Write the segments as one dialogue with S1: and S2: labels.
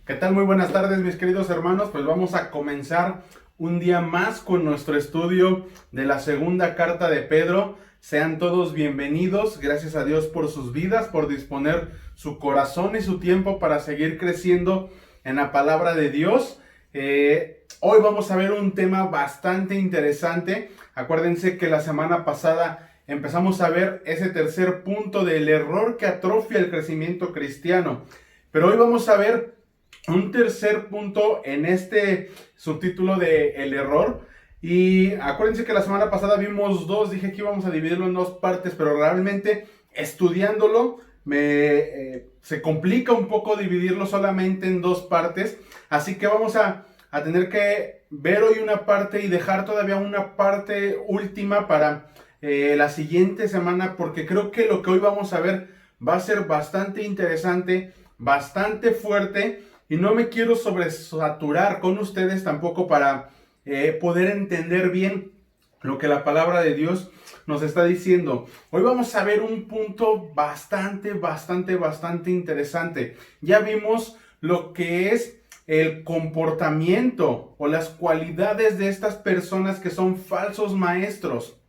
S1: ¿Qué tal? Muy buenas tardes, mis queridos hermanos. Pues vamos a comenzar un día más con nuestro estudio de la segunda carta de Pedro. Sean todos bienvenidos. Gracias a Dios por sus vidas, por disponer su corazón y su tiempo para seguir creciendo en la palabra de Dios. Hoy vamos a ver un tema bastante interesante. Acuérdense que la semana pasada empezamos a ver ese tercer punto del error que atrofia el crecimiento cristiano. Pero hoy vamos a ver un tercer punto en este subtítulo de el error. Y acuérdense que la semana pasada vimos dos, dije que íbamos a dividirlo en dos partes, pero realmente estudiándolo se complica un poco dividirlo solamente en dos partes. Así que vamos a tener que ver hoy una parte y dejar todavía una parte última para la siguiente semana, porque creo que lo que hoy vamos a ver va a ser bastante interesante, bastante fuerte. Y no me quiero sobresaturar con ustedes tampoco para poder entender bien lo que la palabra de Dios nos está diciendo. Hoy vamos a ver un punto bastante interesante. Ya vimos lo que es el comportamiento o las cualidades de estas personas que son falsos maestros.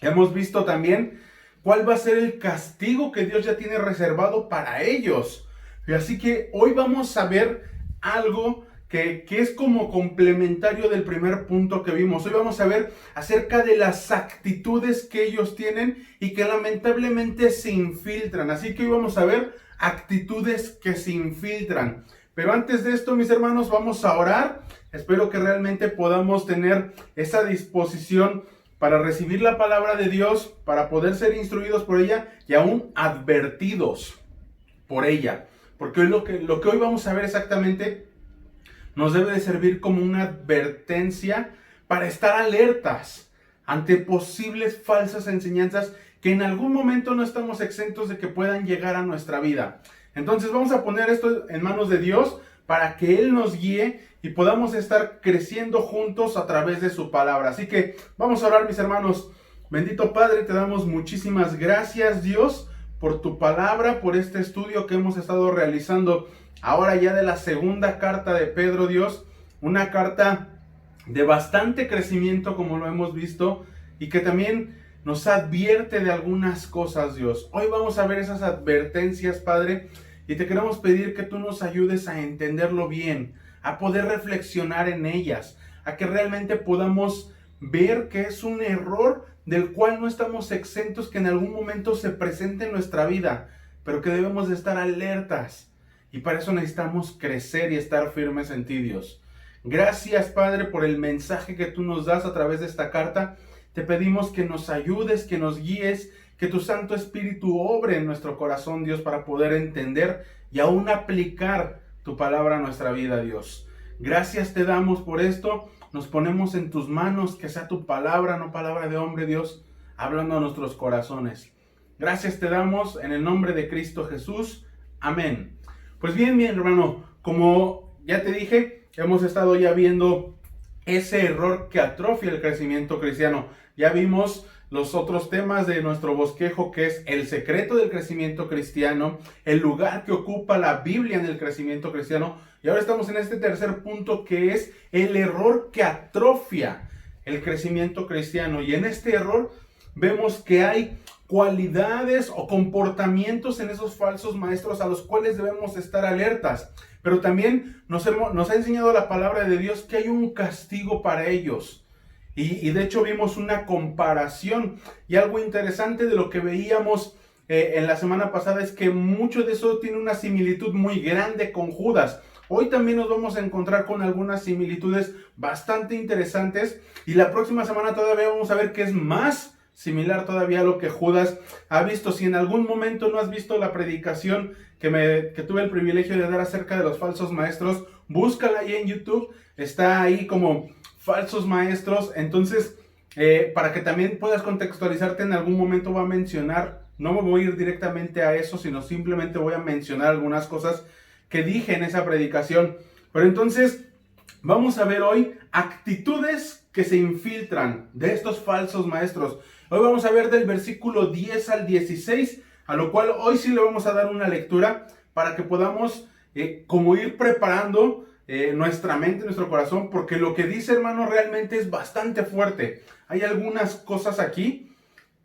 S1: Hemos visto también cuál va a ser el castigo que Dios ya tiene reservado para ellos. Y así que hoy vamos a ver algo que es como complementario del primer punto que vimos. Hoy vamos a ver acerca de las actitudes que ellos tienen y que lamentablemente se infiltran. Así que hoy vamos a ver actitudes que se infiltran. Pero antes de esto, mis hermanos, vamos a orar. Espero que realmente podamos tener esa disposición para recibir la palabra de Dios, para poder ser instruidos por ella y aún advertidos por ella. Porque hoy lo que hoy vamos a ver exactamente nos debe de servir como una advertencia para estar alertas ante posibles falsas enseñanzas que en algún momento no estamos exentos de que puedan llegar a nuestra vida. Entonces vamos a poner esto en manos de Dios para que Él nos guíe y podamos estar creciendo juntos a través de su palabra. Así que vamos a orar, mis hermanos. Bendito Padre, te damos muchísimas gracias, Dios, por tu palabra, por este estudio que hemos estado realizando ahora ya de la segunda carta de Pedro, Dios. Una carta de bastante crecimiento, como lo hemos visto, y que también nos advierte de algunas cosas, Dios. Hoy vamos a ver esas advertencias, Padre, y te queremos pedir que tú nos ayudes a entenderlo bien, a poder reflexionar en ellas, a que realmente podamos ver que es un error del cual no estamos exentos, que en algún momento se presente en nuestra vida, pero que debemos de estar alertas. Y para eso necesitamos crecer y estar firmes en ti, Dios. Gracias, Padre, por el mensaje que tú nos das a través de esta carta. Te pedimos que nos ayudes, que nos guíes, que tu Santo Espíritu obre en nuestro corazón, Dios, para poder entender y aún aplicar tu palabra a nuestra vida, Dios. Gracias te damos por esto. Nos ponemos en tus manos, que sea tu palabra, no palabra de hombre, Dios, hablando a nuestros corazones. Gracias te damos en el nombre de Cristo Jesús. Amén. Pues bien, mi hermano, como ya te dije, hemos estado ya viendo ese error que atrofia el crecimiento cristiano. Ya vimos los otros temas de nuestro bosquejo, que es el secreto del crecimiento cristiano, el lugar que ocupa la Biblia en el crecimiento cristiano. Y ahora estamos en este tercer punto, que es el error que atrofia el crecimiento cristiano. Y en este error vemos que hay cualidades o comportamientos en esos falsos maestros a los cuales debemos estar alertas. Pero también nos ha enseñado la palabra de Dios que hay un castigo para ellos. Y de hecho vimos una comparación y algo interesante de lo que veíamos en la semana pasada es que mucho de eso tiene una similitud muy grande con Judas. Hoy también nos vamos a encontrar con algunas similitudes bastante interesantes y la próxima semana todavía vamos a ver que es más similar todavía a lo que Judas ha visto. Si en algún momento no has visto la predicación que tuve el privilegio de dar acerca de los falsos maestros, búscala ahí en YouTube, está ahí como falsos maestros. Entonces, para que también puedas contextualizarte, en algún momento voy a mencionar, no me voy a ir directamente a eso, sino simplemente voy a mencionar algunas cosas que dije en esa predicación. Pero entonces, vamos a ver hoy actitudes que se infiltran de estos falsos maestros. Hoy vamos a ver del versículo 10 al 16, a lo cual hoy sí le vamos a dar una lectura para que podamos como ir preparando nuestra mente, nuestro corazón, porque lo que dice, hermano, realmente es bastante fuerte. Hay algunas cosas aquí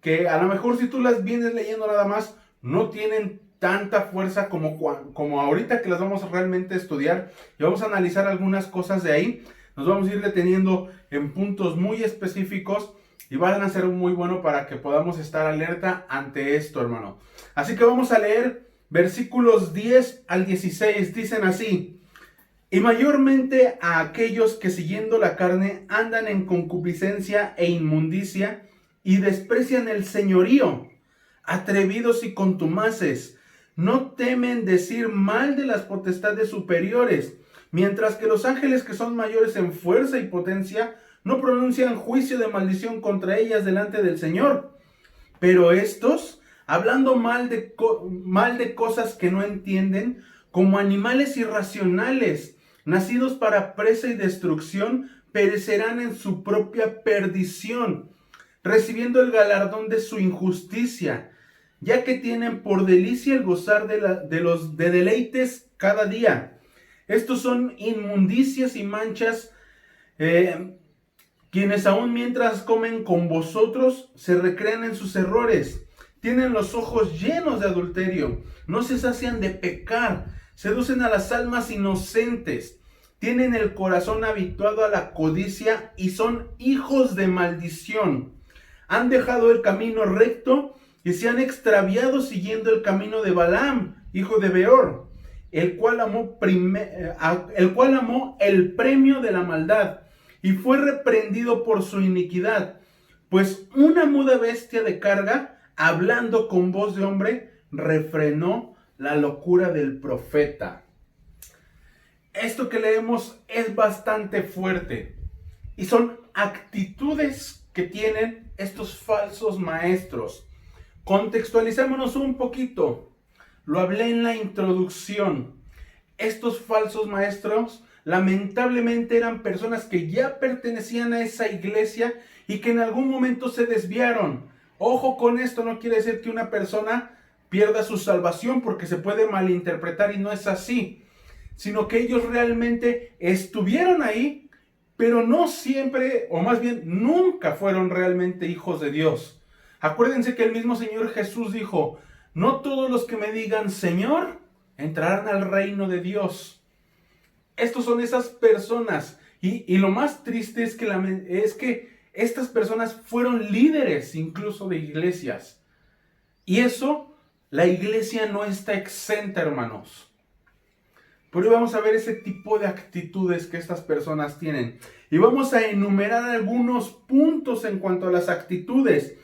S1: que a lo mejor si tú las vienes leyendo nada más, no tienen tanta fuerza como ahorita que las vamos a realmente estudiar y vamos a analizar algunas cosas de ahí. Nos vamos a ir deteniendo en puntos muy específicos y van a ser muy bueno para que podamos estar alerta ante esto, hermano. Así que vamos a leer versículos 10 al 16. Dicen así: y mayormente a aquellos que siguiendo la carne andan en concupiscencia e inmundicia y desprecian el señorío, atrevidos y contumaces, no temen decir mal de las potestades superiores, mientras que los ángeles que son mayores en fuerza y potencia no pronuncian juicio de maldición contra ellas delante del Señor. Pero estos, hablando mal de cosas que no entienden, como animales irracionales, nacidos para presa y destrucción, perecerán en su propia perdición, recibiendo el galardón de su injusticia, ya que tienen por delicia el gozar de deleites cada día. Estos son inmundicias y manchas, quienes aún mientras comen con vosotros se recrean en sus errores. Tienen los ojos llenos de adulterio, no se sacian de pecar, seducen a las almas inocentes, tienen el corazón habituado a la codicia y son hijos de maldición. Han dejado el camino recto y se han extraviado siguiendo el camino de Balaam, hijo de Beor, el cual amó el premio de la maldad y fue reprendido por su iniquidad, pues una muda bestia de carga, hablando con voz de hombre, refrenó la locura del profeta. Esto que leemos es bastante fuerte y son actitudes que tienen estos falsos maestros. Contextualicémonos un poquito. Lo hablé en la introducción. Estos falsos maestros lamentablemente eran personas que ya pertenecían a esa iglesia y que en algún momento se desviaron. Ojo con esto, no quiere decir que una persona pierda su salvación, porque se puede malinterpretar y no es así, sino que ellos realmente estuvieron ahí, pero no siempre, o más bien nunca fueron realmente hijos de Dios. Acuérdense que el mismo Señor Jesús dijo: no todos los que me digan Señor entrarán al reino de Dios. Estos son esas personas, y lo más triste es que estas personas fueron líderes incluso de iglesias. Y eso, la iglesia no está exenta, hermanos. Por hoy vamos a ver ese tipo de actitudes que estas personas tienen. Y vamos a enumerar algunos puntos en cuanto a las actitudes.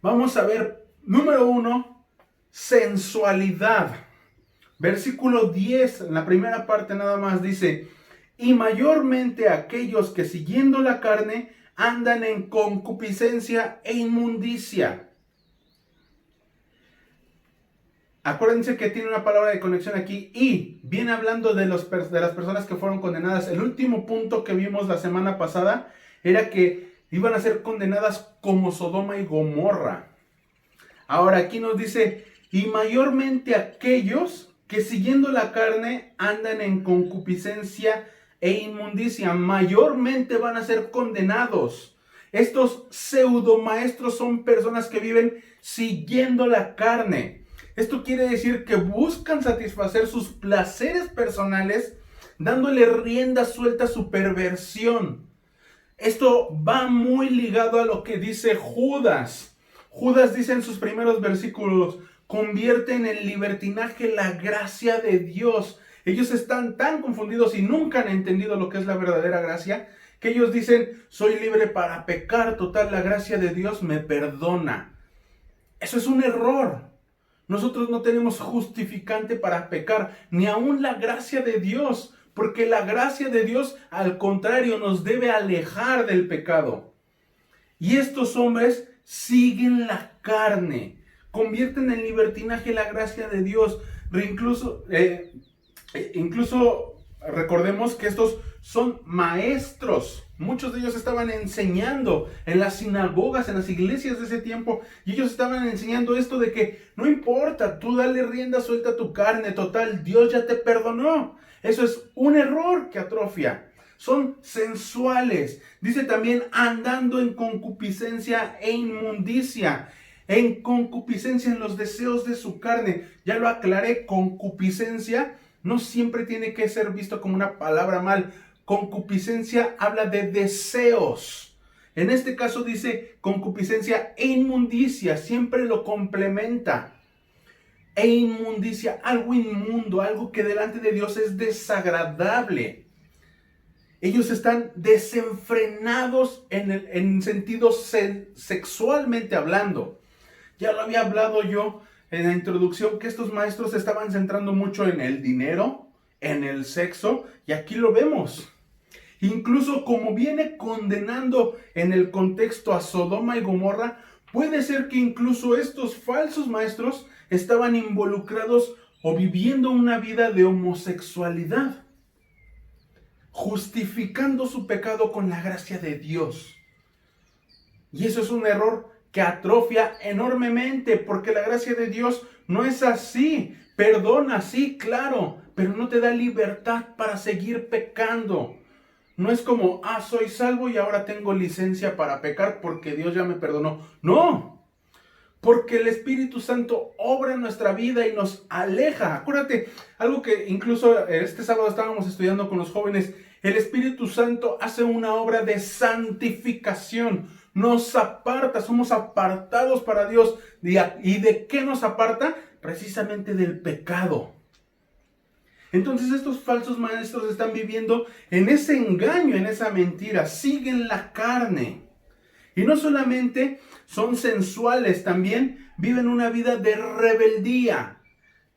S1: Vamos a ver, número 1, sensualidad. Versículo 10, en la primera parte nada más dice: y mayormente aquellos que siguiendo la carne andan en concupiscencia e inmundicia. Acuérdense que tiene una palabra de conexión aquí, y viene hablando de las personas que fueron condenadas. El último punto que vimos la semana pasada era que iban a ser condenadas como Sodoma y Gomorra. Ahora aquí nos dice: y mayormente aquellos que siguiendo la carne andan en concupiscencia e inmundicia. Mayormente van a ser condenados. Estos pseudo maestros son personas que viven siguiendo la carne. Esto quiere decir que buscan satisfacer sus placeres personales, dándole rienda suelta a su perversión. Esto va muy ligado a lo que dice Judas. Judas dice en sus primeros versículos: convierten en libertinaje la gracia de Dios. Ellos están tan confundidos y nunca han entendido lo que es la verdadera gracia, que ellos dicen: soy libre para pecar, total, la gracia de Dios me perdona. Eso es un error. Nosotros no tenemos justificante para pecar, ni aún la gracia de Dios, porque la gracia de Dios, al contrario, nos debe alejar del pecado. Y estos hombres siguen la carne, convierten en libertinaje la gracia de Dios. Incluso recordemos que estos son maestros. Muchos de ellos estaban enseñando en las sinagogas, en las iglesias de ese tiempo, y ellos estaban enseñando esto de que no importa, tú dale rienda suelta a tu carne, total, Dios ya te perdonó. Eso es un error que atrofia. Son sensuales. Dice también andando en concupiscencia e inmundicia. En concupiscencia, en los deseos de su carne. Ya lo aclaré, concupiscencia no siempre tiene que ser visto como una palabra mal. Concupiscencia habla de deseos. En este caso dice concupiscencia e inmundicia, siempre lo complementa. E inmundicia, algo inmundo, algo que delante de Dios es desagradable. Ellos están desenfrenados en sentido sexualmente hablando. Ya lo había hablado yo en la introducción, que estos maestros se estaban centrando mucho en el dinero, en el sexo, y aquí lo vemos. Incluso como viene condenando en el contexto a Sodoma y Gomorra, puede ser que incluso estos falsos maestros estaban involucrados o viviendo una vida de homosexualidad, justificando su pecado con la gracia de Dios. Y eso es un error que atrofia enormemente, porque la gracia de Dios no es así. Perdona, sí, claro, pero no te da libertad para seguir pecando. No es como, soy salvo y ahora tengo licencia para pecar porque Dios ya me perdonó. No, porque el Espíritu Santo obra en nuestra vida y nos aleja. Acuérdate, algo que incluso este sábado estábamos estudiando con los jóvenes. El Espíritu Santo hace una obra de santificación. Nos aparta, somos apartados para Dios. ¿Y de qué nos aparta? Precisamente del pecado. Entonces estos falsos maestros están viviendo en ese engaño, en esa mentira. Siguen la carne. Y no solamente son sensuales, también viven una vida de rebeldía.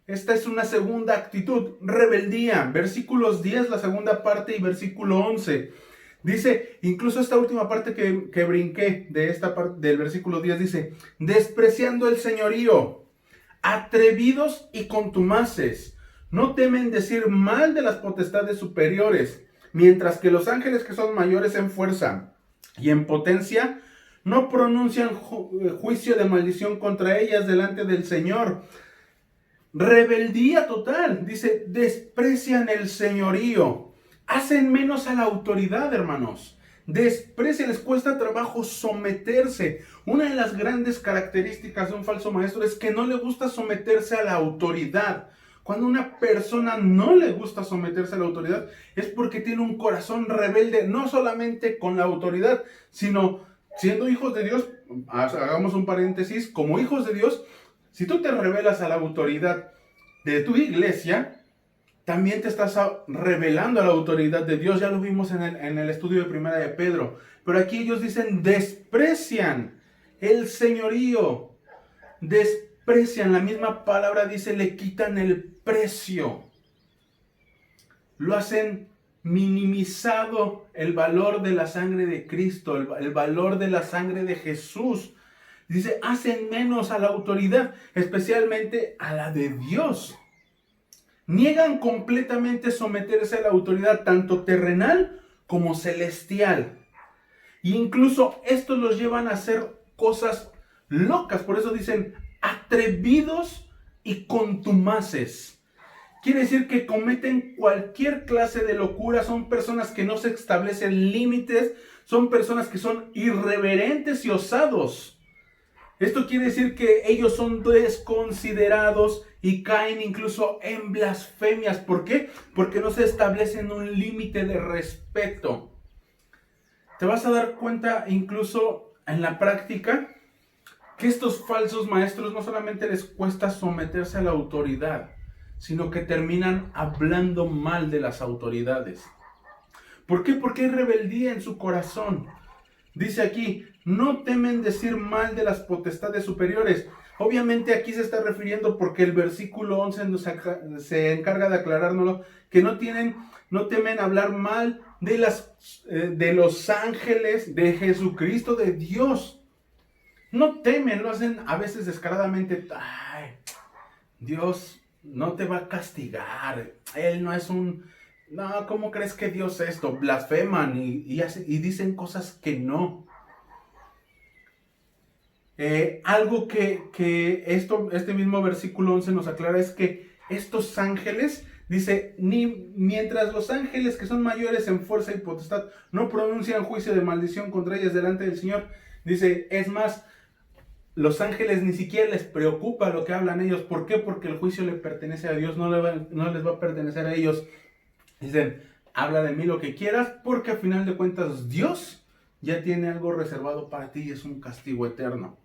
S1: Esta es una segunda actitud, rebeldía. Versículos 10, la segunda parte, y versículo 11. Dice, incluso esta última parte que brinqué de esta parte del versículo 10 dice, despreciando el señorío, atrevidos y contumaces, no temen decir mal de las potestades superiores, mientras que los ángeles que son mayores en fuerza y en potencia, no pronuncian juicio de maldición contra ellas delante del Señor. Rebeldía total, dice, desprecian el señorío, hacen menos a la autoridad, hermanos. Desprecian, les cuesta trabajo someterse. Una de las grandes características de un falso maestro es que no le gusta someterse a la autoridad. Cuando una persona no le gusta someterse a la autoridad, es porque tiene un corazón rebelde, no solamente con la autoridad, sino siendo hijos de Dios. Hagamos un paréntesis, como hijos de Dios, si tú te rebelas a la autoridad de tu iglesia, también te estás rebelando a la autoridad de Dios. Ya lo vimos en el estudio de Primera de Pedro. Pero aquí ellos dicen, desprecian el señorío. Desprecian, la misma palabra dice, le quitan el precio. Lo hacen minimizado el valor de la sangre de Cristo, el valor de la sangre de Jesús. Dice, hacen menos a la autoridad, especialmente a la de Dios. Niegan completamente someterse a la autoridad, tanto terrenal como celestial. E incluso estos los llevan a hacer cosas locas. Por eso dicen, atrevidos y contumaces. Quiere decir que cometen cualquier clase de locura. Son personas que no se establecen límites. Son personas que son irreverentes y osados. Esto quiere decir que ellos son desconsiderados y caen incluso en blasfemias. ¿Por qué? Porque no se establecen un límite de respeto. Te vas a dar cuenta incluso en la práctica que estos falsos maestros no solamente les cuesta someterse a la autoridad, sino que terminan hablando mal de las autoridades. ¿Por qué? Porque hay rebeldía en su corazón. Dice aquí, no temen decir mal de las potestades superiores. Obviamente aquí se está refiriendo porque el versículo 11 se encarga de aclarárnoslo, que no temen hablar mal de los ángeles, de Jesucristo, de Dios. No temen, lo hacen a veces descaradamente. Ay, Dios no te va a castigar. Él no es un No, ¿cómo crees que Dios esto? Blasfeman y dicen cosas que no. Algo que este mismo versículo 11 nos aclara es que estos ángeles, dice, ni mientras los ángeles que son mayores en fuerza y potestad no pronuncian juicio de maldición contra ellas delante del Señor, dice, es más, los ángeles ni siquiera les preocupa lo que hablan ellos. ¿Por qué? Porque el juicio le pertenece a Dios, no les va a pertenecer a ellos. Dicen, habla de mí lo que quieras, porque al final de cuentas Dios ya tiene algo reservado para ti y es un castigo eterno.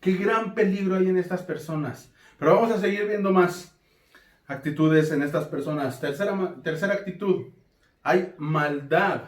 S1: Qué gran peligro hay en estas personas. Pero vamos a seguir viendo más actitudes en estas personas. Tercera actitud, hay maldad.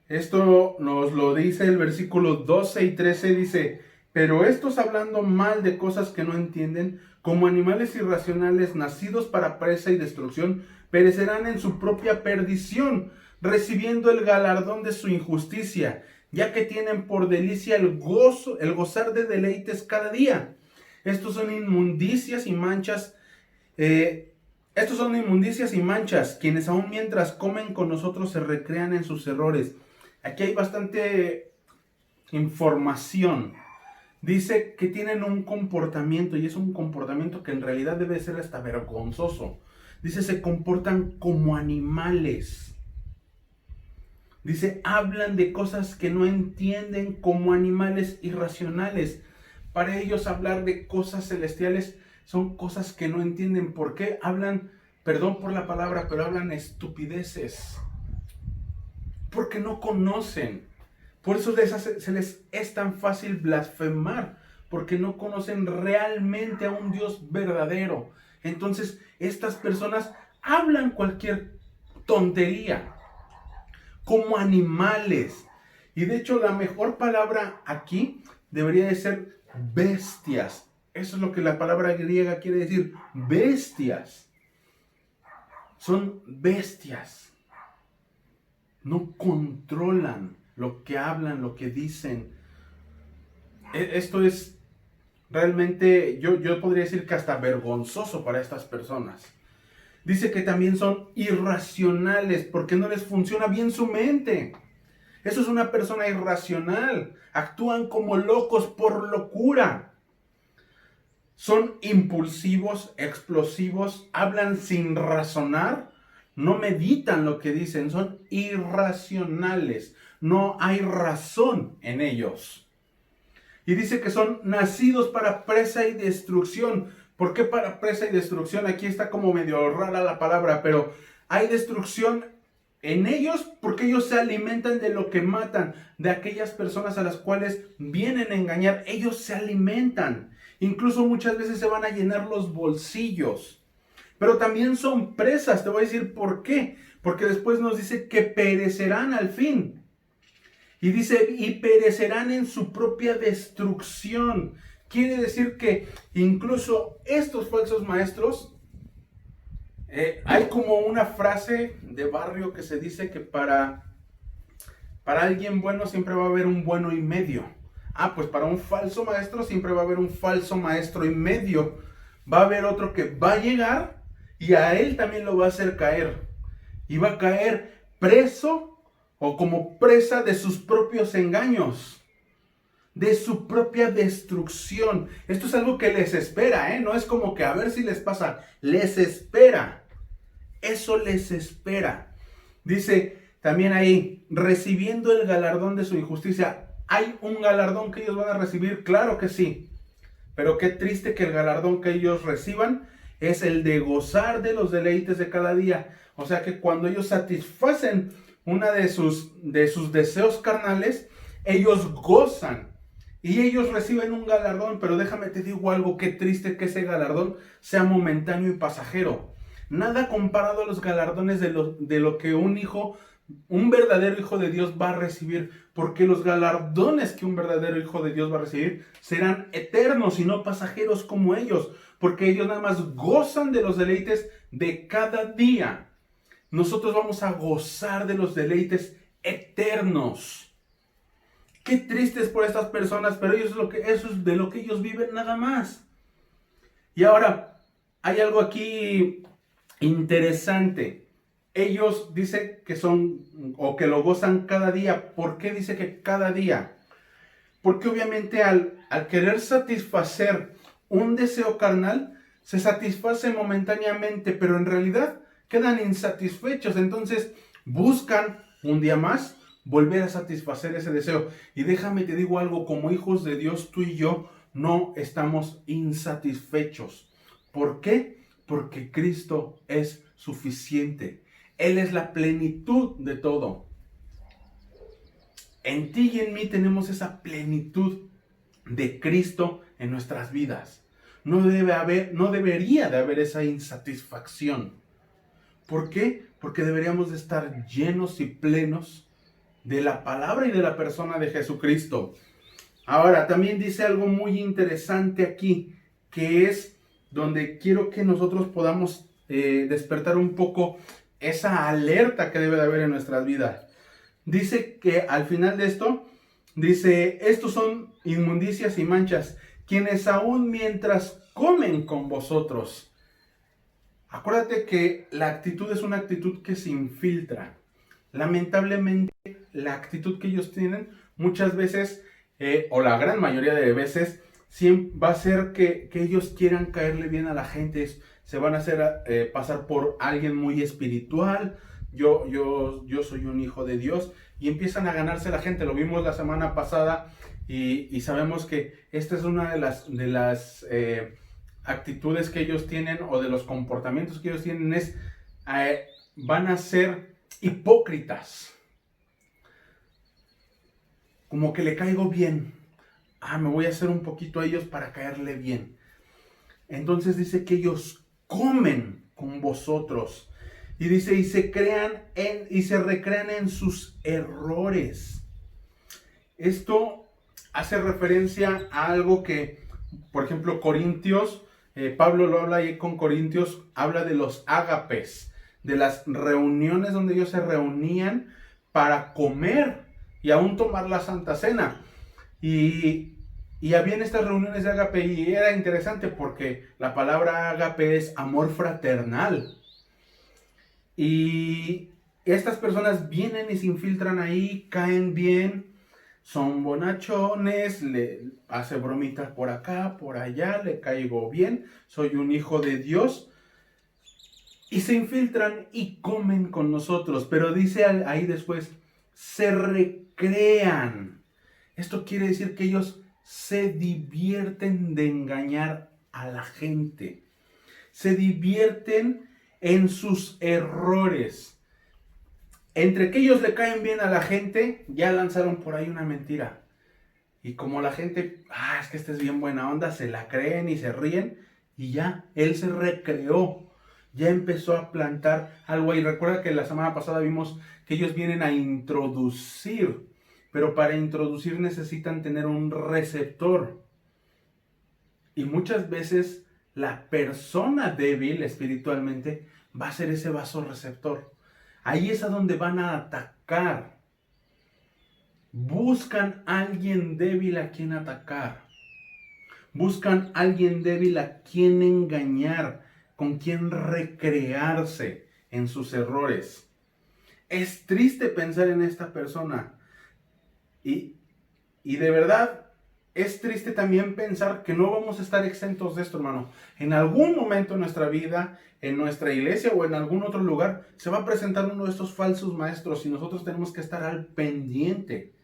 S1: Esto nos lo dice el versículo 12 y 13, dice, pero estos hablando mal de cosas que no entienden, como animales irracionales nacidos para presa y destrucción, perecerán en su propia perdición, recibiendo el galardón de su injusticia, ya que tienen por delicia el gozar de deleites cada día. Estos son inmundicias y manchas, quienes aun mientras comen con nosotros se recrean en sus errores. Aquí hay bastante información. Dice que tienen un comportamiento, y es un comportamiento que en realidad debe ser hasta vergonzoso. Dice, se comportan como animales. Dice, hablan de cosas que no entienden como animales irracionales. Para ellos hablar de cosas celestiales son cosas que no entienden. ¿Por qué? Hablan, perdón por la palabra, pero hablan estupideces. Porque no conocen. Por eso se les es tan fácil blasfemar, porque no conocen realmente a un Dios verdadero. Entonces, estas personas hablan cualquier tontería, como animales. Y de hecho, la mejor palabra aquí debería de ser bestias. Eso es lo que la palabra griega quiere decir, bestias. Son bestias. No controlan lo que hablan, lo que dicen. Esto es realmente, yo podría decir que hasta vergonzoso para estas personas. Dice que también son irracionales porque no les funciona bien su mente. Eso es una persona irracional. Actúan como locos por locura. Son impulsivos, explosivos, hablan sin razonar. No meditan lo que dicen, son irracionales. No hay razón en ellos. Y dice que son nacidos para presa y destrucción. ¿Por qué para presa y destrucción? Aquí está como medio rara la palabra, pero hay destrucción en ellos porque ellos se alimentan de lo que matan, de aquellas personas a las cuales vienen a engañar. Ellos se alimentan. Incluso muchas veces se van a llenar los bolsillos. Pero también son presas. Te voy a decir por qué. Porque después nos dice que perecerán al fin. Y dice, y perecerán en su propia destrucción. Quiere decir que incluso estos falsos maestros, hay como una frase de barrio que se dice que para alguien bueno siempre va a haber un bueno y medio. Pues para un falso maestro siempre va a haber un falso maestro y medio. Va a haber otro que va a llegar y a él también lo va a hacer caer. Y va a caer preso o como presa de sus propios engaños, de su propia destrucción. Esto es algo que les espera, no es como que a ver si les pasa, les espera. Eso les espera. Dice también ahí, recibiendo el galardón de su injusticia. ¿Hay un galardón que ellos van a recibir? Claro que sí. Pero qué triste que el galardón que ellos reciban es el de gozar de los deleites de cada día. O sea que cuando ellos satisfacen una de sus deseos carnales, ellos gozan. Y ellos reciben un galardón, pero déjame te digo algo, qué triste que ese galardón sea momentáneo y pasajero. Nada comparado a los galardones de lo que un verdadero hijo de Dios va a recibir, porque los galardones que un verdadero hijo de Dios va a recibir serán eternos y no pasajeros como ellos, porque ellos nada más gozan de los deleites de cada día. Nosotros vamos a gozar de los deleites eternos. Qué tristes por estas personas, pero eso es de lo que ellos viven nada más. Y ahora, hay algo aquí Interesante. Ellos dicen que son o que lo gozan cada día. ¿Por qué dice que cada día? Porque obviamente al querer satisfacer un deseo carnal, se satisface momentáneamente, pero en realidad quedan insatisfechos. Entonces buscan un día más volver a satisfacer ese deseo. Y déjame te digo algo, como hijos de Dios, tú y yo no estamos insatisfechos. ¿Por qué? Porque Cristo es suficiente. Él es la plenitud de todo. En ti y en mí tenemos esa plenitud de Cristo en nuestras vidas. No debería de haber esa insatisfacción. ¿Por qué? Porque deberíamos de estar llenos y plenos de la palabra y de la persona de Jesucristo. Ahora, también dice algo muy interesante aquí, que es donde quiero que nosotros podamos despertar un poco esa alerta que debe de haber en nuestras vidas. Dice que al final de esto, dice, estos son inmundicias y manchas, quienes aún mientras comen con vosotros. Acuérdate que la actitud es una actitud que se infiltra. Lamentablemente, la actitud que ellos tienen muchas veces, o la gran mayoría de veces, va a ser que ellos quieran caerle bien a la gente, se van a hacer pasar por alguien muy espiritual. Yo soy un hijo de Dios, y empiezan a ganarse la gente. Lo vimos la semana pasada y sabemos que esta es una de las actitudes que ellos tienen, o de los comportamientos que ellos tienen, van a ser hipócritas. Como que le caigo bien. Me voy a hacer un poquito a ellos para caerle bien. Entonces dice que ellos comen con vosotros. Y dice, y se recrean en sus errores. Esto hace referencia a algo que, por ejemplo, Corintios, Pablo lo habla ahí con Corintios, habla de los ágapes, de las reuniones donde ellos se reunían para comer y aún tomar la Santa Cena. Y habían estas reuniones de ágape, y era interesante porque la palabra ágape es amor fraternal. Y estas personas vienen y se infiltran ahí, caen bien, son bonachones, le hace bromitas por acá, por allá, le caigo bien, soy un hijo de Dios. Y se infiltran y comen con nosotros. Pero dice ahí después, se recrean. Esto quiere decir que ellos se divierten de engañar a la gente. Se divierten en sus errores. Entre que ellos le caen bien a la gente, ya lanzaron por ahí una mentira. Y como la gente, es que este es bien buena onda, se la creen y se ríen. Y ya, él se recreó. Ya empezó a plantar algo ahí. Recuerda que la semana pasada vimos que ellos vienen a introducir. Pero para introducir necesitan tener un receptor. Y muchas veces la persona débil espiritualmente va a ser ese vaso receptor. Ahí es a donde van a atacar. Buscan a alguien débil a quien atacar. Buscan a alguien débil a quien engañar, con quien recrearse en sus errores. Es triste pensar en esta persona. Y de verdad, es triste también pensar que no vamos a estar exentos de esto, hermano. En algún momento en nuestra vida, en nuestra iglesia o en algún otro lugar, se va a presentar uno de estos falsos maestros, y nosotros tenemos que estar al pendiente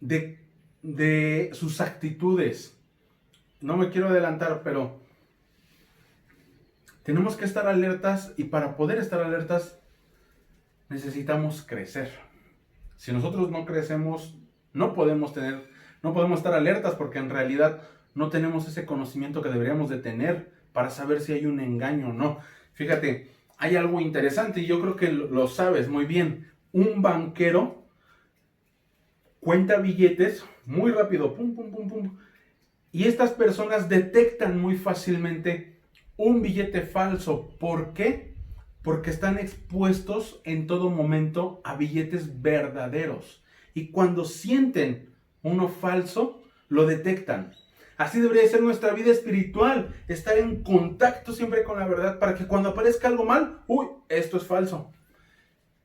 S1: de sus actitudes. No me quiero adelantar, pero tenemos que estar alertas, y para poder estar alertas necesitamos crecer. Si nosotros no crecemos, no podemos estar alertas, porque en realidad no tenemos ese conocimiento que deberíamos de tener para saber si hay un engaño o no. Fíjate, hay algo interesante, y yo creo que lo sabes muy bien. Un banquero cuenta billetes muy rápido, pum, pum, pum, pum. Y estas personas detectan muy fácilmente un billete falso. ¿Por qué? Porque están expuestos en todo momento a billetes verdaderos. Y cuando sienten uno falso, lo detectan. Así debería ser nuestra vida espiritual, estar en contacto siempre con la verdad para que cuando aparezca algo mal, uy, esto es falso,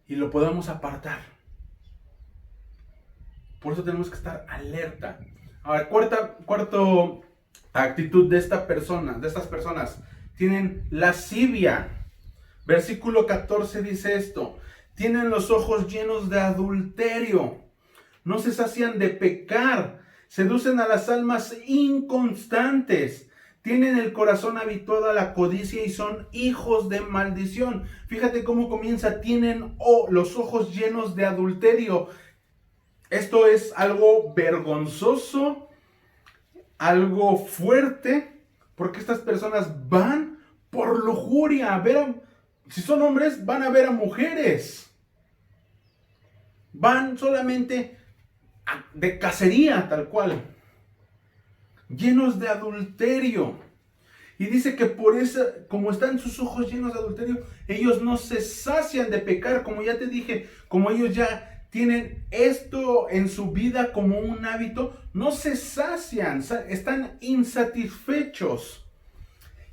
S1: y lo podamos apartar. Por eso tenemos que estar alerta. Ahora, cuarto actitud de estas personas, tienen lascivia. Versículo 14 dice esto: tienen los ojos llenos de adulterio, no se sacian de pecar, seducen a las almas inconstantes, tienen el corazón habituado a la codicia y son hijos de maldición. Fíjate cómo comienza: tienen los ojos llenos de adulterio. Esto es algo vergonzoso, algo fuerte, porque estas personas van por lujuria a ver si son hombres, van a ver a mujeres. Van solamente de cacería, tal cual. Llenos de adulterio. Y dice que por eso, como están sus ojos llenos de adulterio, ellos no se sacian de pecar. Como ya te dije, como ellos ya tienen esto en su vida como un hábito, no se sacian, están insatisfechos.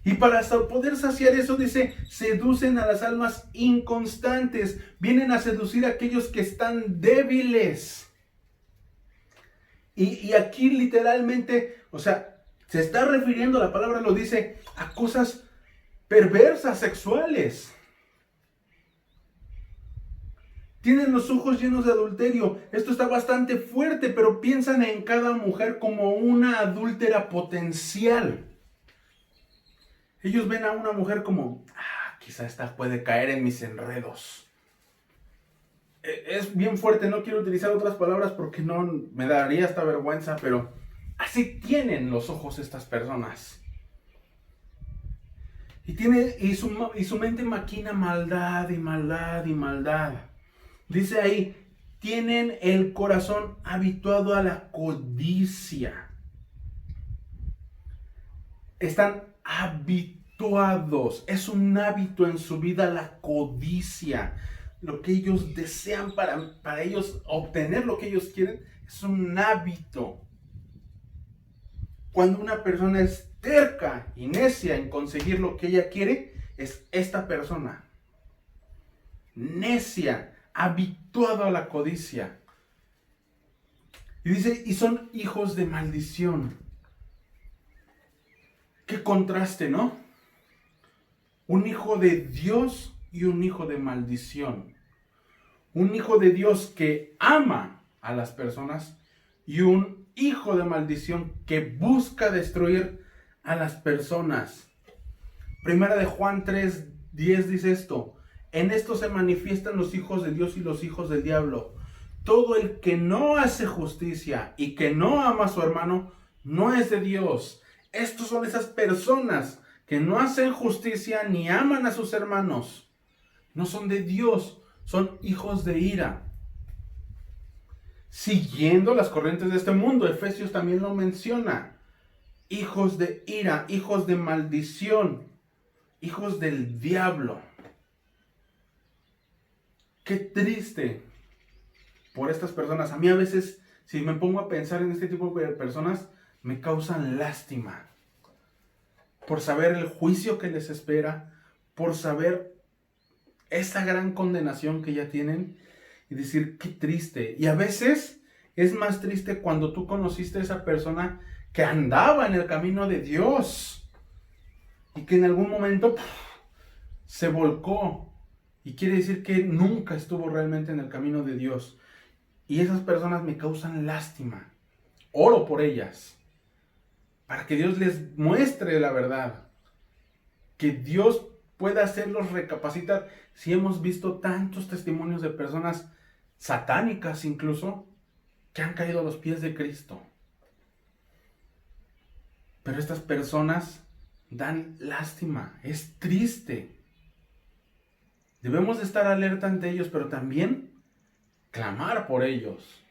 S1: Y para poder saciar eso, dice, seducen a las almas inconstantes. Vienen a seducir a aquellos que están débiles. Y aquí literalmente, o sea, se está refiriendo, la palabra lo dice, a cosas perversas, sexuales. Tienen los ojos llenos de adulterio. Esto está bastante fuerte, pero piensan en cada mujer como una adúltera potencial. Ellos ven a una mujer como, quizá esta puede caer en mis enredos. Es bien fuerte, no quiero utilizar otras palabras porque no me daría esta vergüenza, pero así tienen los ojos estas personas. Y su mente maquina maldad y maldad y maldad. Dice ahí, tienen el corazón habituado a la codicia. Están habituados, es un hábito en su vida la codicia. Lo que ellos desean para ellos obtener lo que ellos quieren es un hábito. Cuando una persona es terca y necia en conseguir lo que ella quiere, es esta persona. Necia, habituado a la codicia. Y dice, y son hijos de maldición. Qué contraste, ¿no? Un hijo de Dios y un hijo de maldición. Un hijo de Dios que ama a las personas y un hijo de maldición que busca destruir a las personas. Primera de Juan 3:10 dice esto: en esto se manifiestan los hijos de Dios y los hijos del diablo. Todo el que no hace justicia y que no ama a su hermano no es de Dios. Estos son esas personas que no hacen justicia ni aman a sus hermanos. No son de Dios, son hijos de ira. Siguiendo las corrientes de este mundo, Efesios también lo menciona. Hijos de ira, hijos de maldición, hijos del diablo. Qué triste por estas personas. A mí a veces, si me pongo a pensar en este tipo de personas, me causan lástima. Por saber el juicio que les espera, por saber esa gran condenación que ya tienen y decir, qué triste. Y a veces es más triste cuando tú conociste a esa persona que andaba en el camino de Dios y que en algún momento se volcó. Y quiere decir que nunca estuvo realmente en el camino de Dios. Y esas personas me causan lástima. Oro por ellas, para que Dios les muestre la verdad. Que Dios pueda hacerlos recapacitar. Si hemos visto tantos testimonios de personas satánicas incluso, que han caído a los pies de Cristo. Pero estas personas dan lástima. Es triste. Debemos de estar alerta ante ellos, pero también clamar por ellos.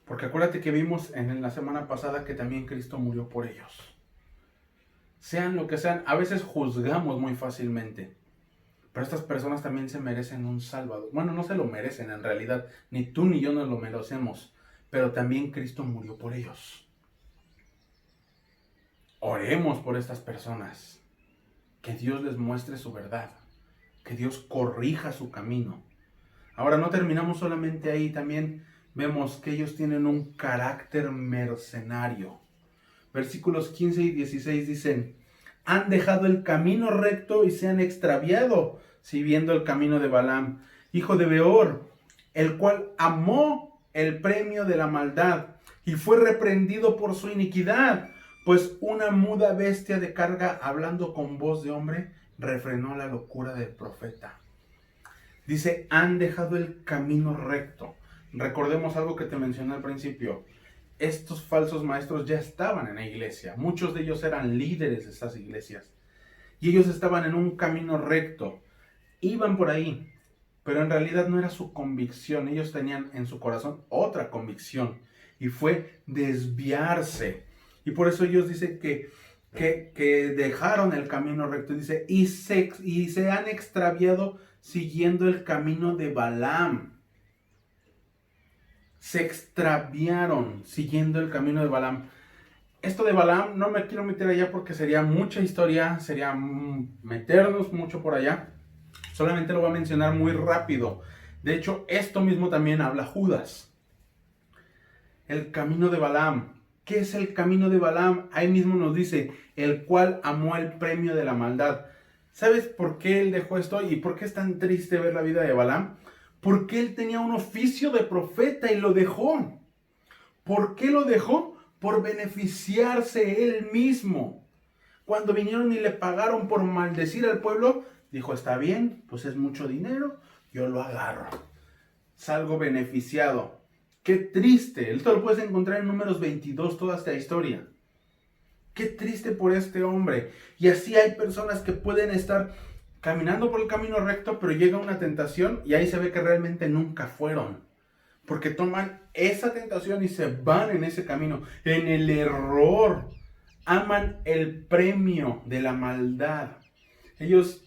S1: Porque acuérdate que vimos en la semana pasada que también Cristo murió por ellos. Sean lo que sean, a veces juzgamos muy fácilmente. Pero estas personas también se merecen un Salvador. Bueno, no se lo merecen en realidad. Ni tú ni yo nos lo merecemos. Pero también Cristo murió por ellos. Oremos por estas personas. Que Dios les muestre su verdad. Que Dios corrija su camino. Ahora no terminamos solamente ahí, también vemos que ellos tienen un carácter mercenario. Versículos 15 y 16 dicen: han dejado el camino recto y se han extraviado, siguiendo el camino de Balaam, hijo de Beor, el cual amó el premio de la maldad y fue reprendido por su iniquidad, pues una muda bestia de carga, hablando con voz de hombre, refrenó la locura del profeta. Dice, han dejado el camino recto. Recordemos algo que te mencioné al principio. Estos falsos maestros ya estaban en la iglesia. Muchos de ellos eran líderes de estas iglesias. Y ellos estaban en un camino recto. Iban por ahí, pero en realidad no era su convicción. Ellos tenían en su corazón otra convicción. Y fue desviarse. Y por eso ellos dicen que dejaron el camino recto. Dice, y se han extraviado siguiendo el camino de Balaam. Se extraviaron siguiendo el camino de Balaam. Esto de Balaam no me quiero meter allá porque sería mucha historia, sería meternos mucho por allá. Solamente lo voy a mencionar muy rápido. De hecho, esto mismo también habla Judas. El camino de Balaam. ¿Qué es el camino de Balaam? Ahí mismo nos dice, el cual amó el premio de la maldad. ¿Sabes por qué él dejó esto y por qué es tan triste ver la vida de Balaam? Porque él tenía un oficio de profeta y lo dejó. ¿Por qué lo dejó? Por beneficiarse él mismo. Cuando vinieron y le pagaron por maldecir al pueblo, dijo, está bien, pues es mucho dinero, yo lo agarro. Salgo beneficiado. Qué triste. Esto lo puedes encontrar en Números 22, toda esta historia. Qué triste por este hombre. Y así hay personas que pueden estar caminando por el camino recto, pero llega una tentación y ahí se ve que realmente nunca fueron. Porque toman esa tentación y se van en ese camino, en el error. Aman el premio de la maldad. Ellos,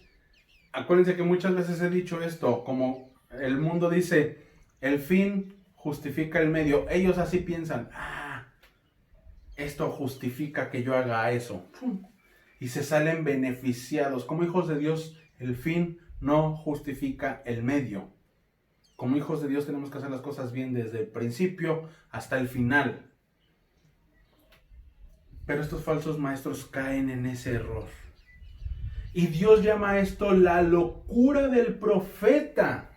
S1: acuérdense que muchas veces he dicho esto, como el mundo dice, el fin justifica el medio. Ellos así piensan, esto justifica que yo haga eso. Y se salen beneficiados. Como hijos de Dios, el fin no justifica el medio. Como hijos de Dios tenemos que hacer las cosas bien desde el principio hasta el final. Pero estos falsos maestros caen en ese error. Y Dios llama a esto la locura del profeta.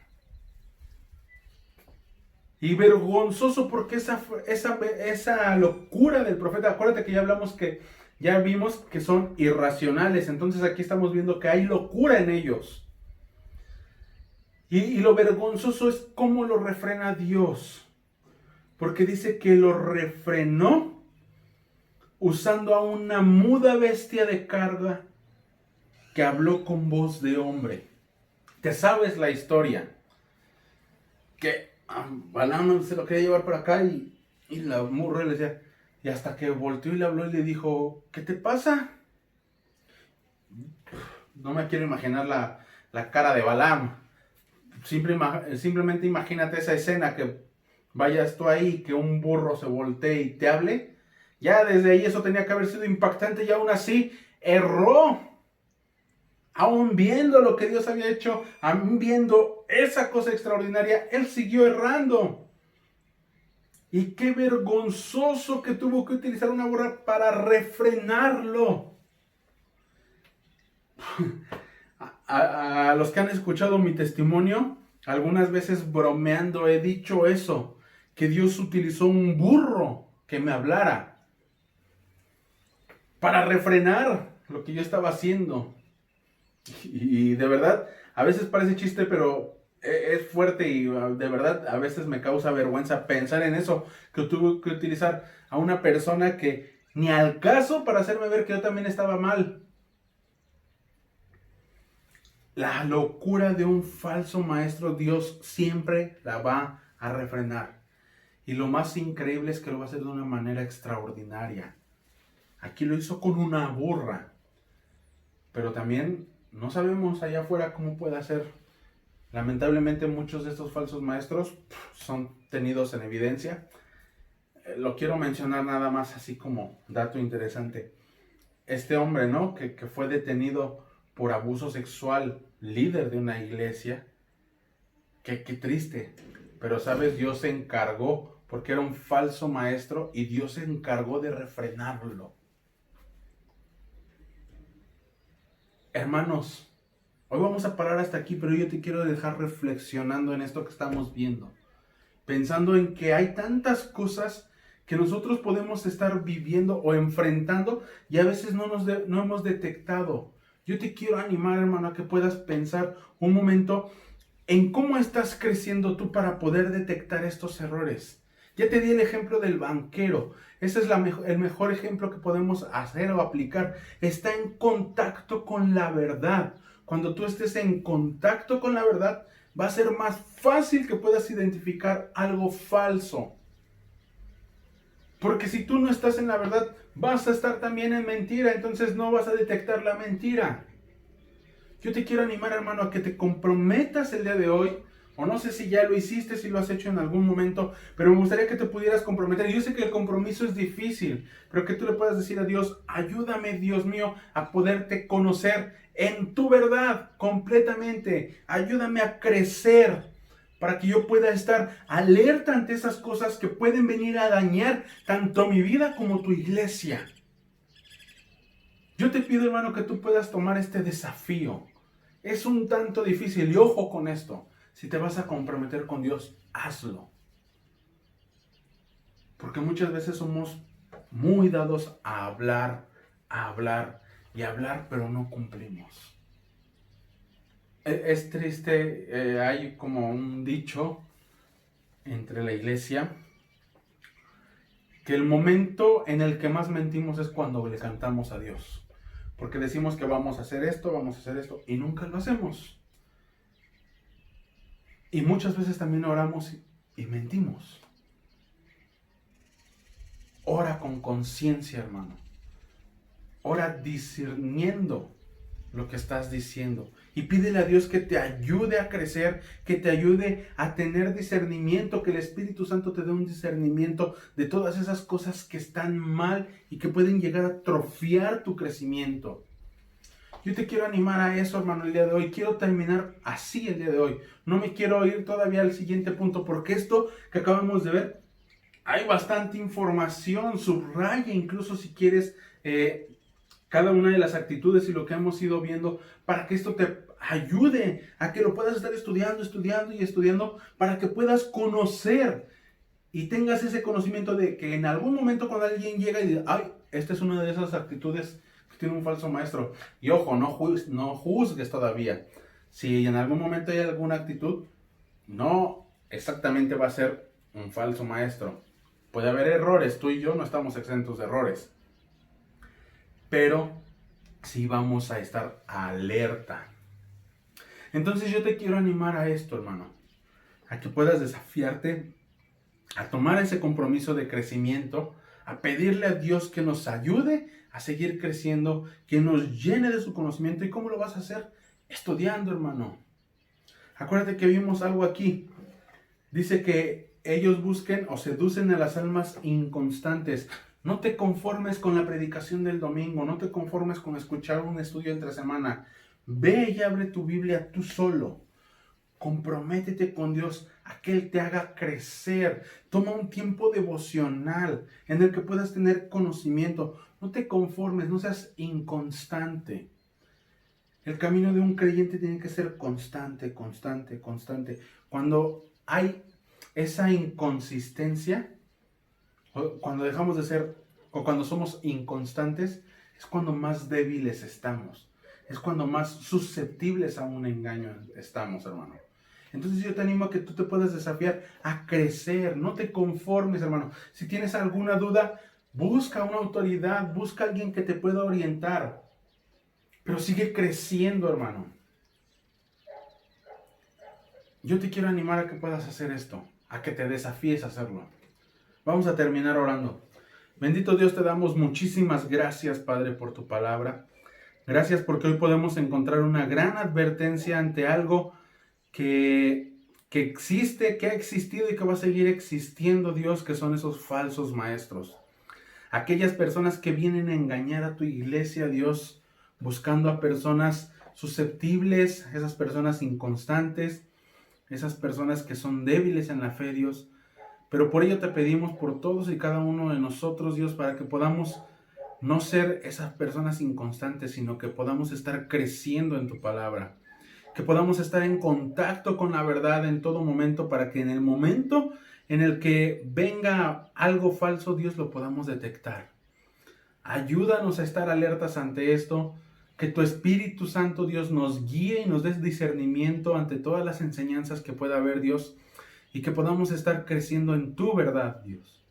S1: Y vergonzoso porque esa locura del profeta, acuérdate que ya vimos que son irracionales. Entonces aquí estamos viendo que hay locura en ellos. Y lo vergonzoso es cómo lo refrena Dios. Porque dice que lo refrenó usando a una muda bestia de carga que habló con voz de hombre. Te sabes la historia. Que Balaam se lo quería llevar por acá y la murra le decía, y hasta que volteó y le habló y le dijo, ¿qué te pasa? No me quiero imaginar la cara de Balaam. Simplemente imagínate esa escena, que vayas tú ahí, que un burro se voltee y te hable. Ya desde ahí eso tenía que haber sido impactante y aún así erró. Aún viendo lo que Dios había hecho, aún viendo esa cosa extraordinaria, él siguió errando. Y qué vergonzoso que tuvo que utilizar una burra para refrenarlo. A los que han escuchado mi testimonio, algunas veces bromeando he dicho eso, que Dios utilizó un burro que me hablara para refrenar lo que yo estaba haciendo. Y de verdad, a veces parece chiste, pero es fuerte y de verdad a veces me causa vergüenza pensar en eso, que tuve que utilizar a una persona que ni al caso para hacerme ver que yo también estaba mal. La locura de un falso maestro, Dios siempre la va a refrenar. Y lo más increíble es que lo va a hacer de una manera extraordinaria. Aquí lo hizo con una burra. Pero también no sabemos allá afuera cómo puede ser. Lamentablemente muchos de estos falsos maestros son tenidos en evidencia. Lo quiero mencionar nada más así como dato interesante. este hombre, ¿no? Que fue detenido por abuso sexual, líder de una iglesia. Qué triste. Pero, ¿sabes? Dios se encargó, porque era un falso maestro, y Dios se encargó de refrenarlo. Hermanos, hoy vamos a parar hasta aquí, pero yo te quiero dejar reflexionando en esto que estamos viendo. Pensando en que hay tantas cosas que nosotros podemos estar viviendo o enfrentando y a veces no hemos detectado. Yo te quiero animar, hermano, a que puedas pensar un momento en cómo estás creciendo tú para poder detectar estos errores. Ya te di el ejemplo del banquero. Ese es el mejor ejemplo que podemos hacer o aplicar. Está en contacto con la verdad. Cuando tú estés en contacto con la verdad, va a ser más fácil que puedas identificar algo falso. Porque si tú no estás en la verdad, vas a estar también en mentira, entonces no vas a detectar la mentira. Yo te quiero animar, hermano, a que te comprometas el día de hoy, o no sé si ya lo hiciste, si lo has hecho en algún momento, pero me gustaría que te pudieras comprometer. Yo sé que el compromiso es difícil, pero que tú le puedas decir a Dios: ayúdame, Dios mío, a poderte conocer en tu verdad completamente. Ayúdame a crecer para que yo pueda estar alerta ante esas cosas que pueden venir a dañar tanto mi vida como tu iglesia. Yo te pido, hermano, que tú puedas tomar este desafío. Es un tanto difícil, y ojo con esto: si te vas a comprometer con Dios, hazlo. Porque muchas veces somos muy dados a hablar y hablar, pero no cumplimos. Es triste, hay como un dicho entre la iglesia, que el momento en el que más mentimos es cuando le cantamos a Dios. Porque decimos que vamos a hacer esto, y nunca lo hacemos. Y muchas veces también oramos y mentimos. Ora con conciencia, hermano. Ora discerniendo lo que estás diciendo. Y pídele a Dios que te ayude a crecer, que te ayude a tener discernimiento, que el Espíritu Santo te dé un discernimiento de todas esas cosas que están mal y que pueden llegar a atrofiar tu crecimiento. Yo te quiero animar a eso, hermano, el día de hoy. Quiero terminar así el día de hoy. No me quiero ir todavía al siguiente punto, porque esto que acabamos de ver, hay bastante información. Subraya incluso, si quieres, cada una de las actitudes y lo que hemos ido viendo, para que esto te ayude a que lo puedas estar estudiando, para que puedas conocer y tengas ese conocimiento de que en algún momento cuando alguien llega y dice: ay, esta es una de esas actitudes que tiene un falso maestro. Y ojo, no juzgues todavía. Si en algún momento hay alguna actitud, no exactamente va a ser un falso maestro. Puede haber errores, tú y yo no estamos exentos de errores. Pero sí vamos a estar alerta. Entonces yo te quiero animar a esto, hermano. A que puedas desafiarte a tomar ese compromiso de crecimiento, a pedirle a Dios que nos ayude a seguir creciendo, que nos llene de su conocimiento. ¿Y cómo lo vas a hacer? Estudiando, hermano. Acuérdate que vimos algo aquí. Dice que ellos busquen o seducen a las almas inconstantes. No te conformes con la predicación del domingo, no te conformes con escuchar un estudio entre semana. Ve y abre tu Biblia tú solo. Comprométete con Dios a que Él te haga crecer. Toma un tiempo devocional en el que puedas tener conocimiento. No te conformes, no seas inconstante. El camino de un creyente tiene que ser constante. Cuando hay esa inconsistencia, cuando dejamos de ser, o cuando somos inconstantes, es cuando más débiles estamos. Es cuando más susceptibles a un engaño estamos, hermano. Entonces yo te animo a que tú te puedas desafiar a crecer. No te conformes, hermano. Si tienes alguna duda, busca una autoridad, busca a alguien que te pueda orientar. Pero sigue creciendo, hermano. Yo te quiero animar a que puedas hacer esto, a que te desafíes a hacerlo. Vamos a terminar orando. Bendito Dios, te damos muchísimas gracias, Padre, por tu palabra. Gracias porque hoy podemos encontrar una gran advertencia ante algo que existe, que ha existido y que va a seguir existiendo, Dios, que son esos falsos maestros. Aquellas personas que vienen a engañar a tu iglesia, Dios, buscando a personas susceptibles, esas personas inconstantes, esas personas que son débiles en la fe, Dios. Pero por ello te pedimos por todos y cada uno de nosotros, Dios, para que podamos no ser esas personas inconstantes, sino que podamos estar creciendo en tu palabra. Que podamos estar en contacto con la verdad en todo momento, para que en el momento en el que venga algo falso, Dios, lo podamos detectar. Ayúdanos a estar alertas ante esto, que tu Espíritu Santo, Dios, nos guíe y nos des discernimiento ante todas las enseñanzas que pueda haber, Dios, y que podamos estar creciendo en tu verdad, Dios.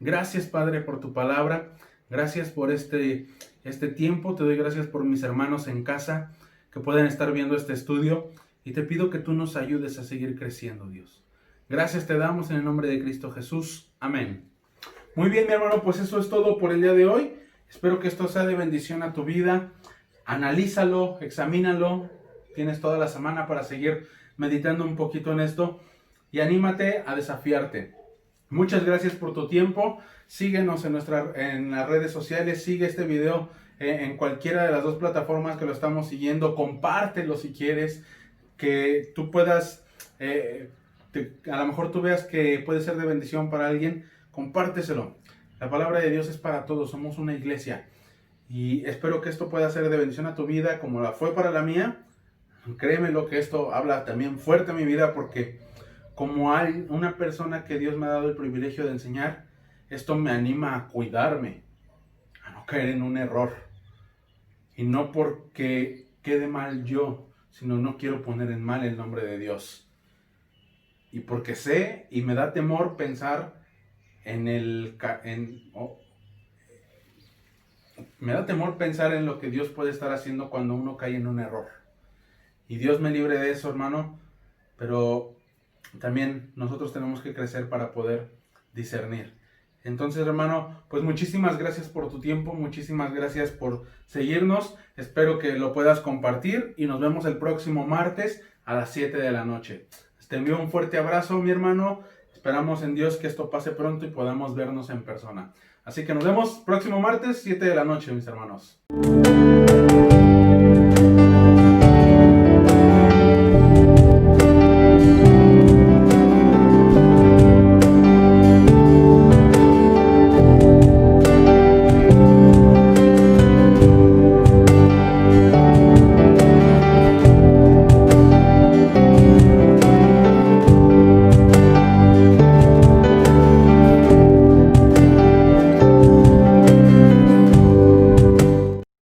S1: Gracias, Padre, por tu palabra. Gracias por este tiempo. Te doy gracias por mis hermanos en casa que pueden estar viendo este estudio, y te pido que tú nos ayudes a seguir creciendo, Dios. Gracias te damos en el nombre de Cristo Jesús. Amén. Muy bien, mi hermano, pues eso es todo por el día de hoy. Espero que esto sea de bendición a tu vida. Analízalo, examínalo. Tienes toda la semana para seguir meditando un poquito en esto, y anímate a desafiarte. Muchas gracias por tu tiempo. Síguenos en las redes sociales. Sigue este video en cualquiera de las dos plataformas que lo estamos siguiendo. Compártelo si quieres, que tú puedas, a lo mejor tú veas que puede ser de bendición para alguien. Compárteselo. La palabra de Dios es para todos. Somos una iglesia. Y espero que esto pueda ser de bendición a tu vida como la fue para la mía. Créeme lo que esto habla también fuerte a mi vida, porque como hay una persona que Dios me ha dado el privilegio de enseñar, esto me anima a cuidarme, a no caer en un error. Y no porque quede mal yo, sino no quiero poner en mal el nombre de Dios. Y porque sé y me da temor pensar me da temor pensar en lo que Dios puede estar haciendo cuando uno cae en un error. Y Dios me libre de eso, hermano, pero también nosotros tenemos que crecer para poder discernir. Entonces, hermano, pues muchísimas gracias por tu tiempo, muchísimas gracias por seguirnos. Espero que lo puedas compartir y nos vemos el próximo martes a las 7 de la noche. Te envío un fuerte abrazo, mi hermano. Esperamos en Dios que esto pase pronto y podamos vernos en persona. Así que nos vemos próximo martes, 7 de la noche, mis hermanos.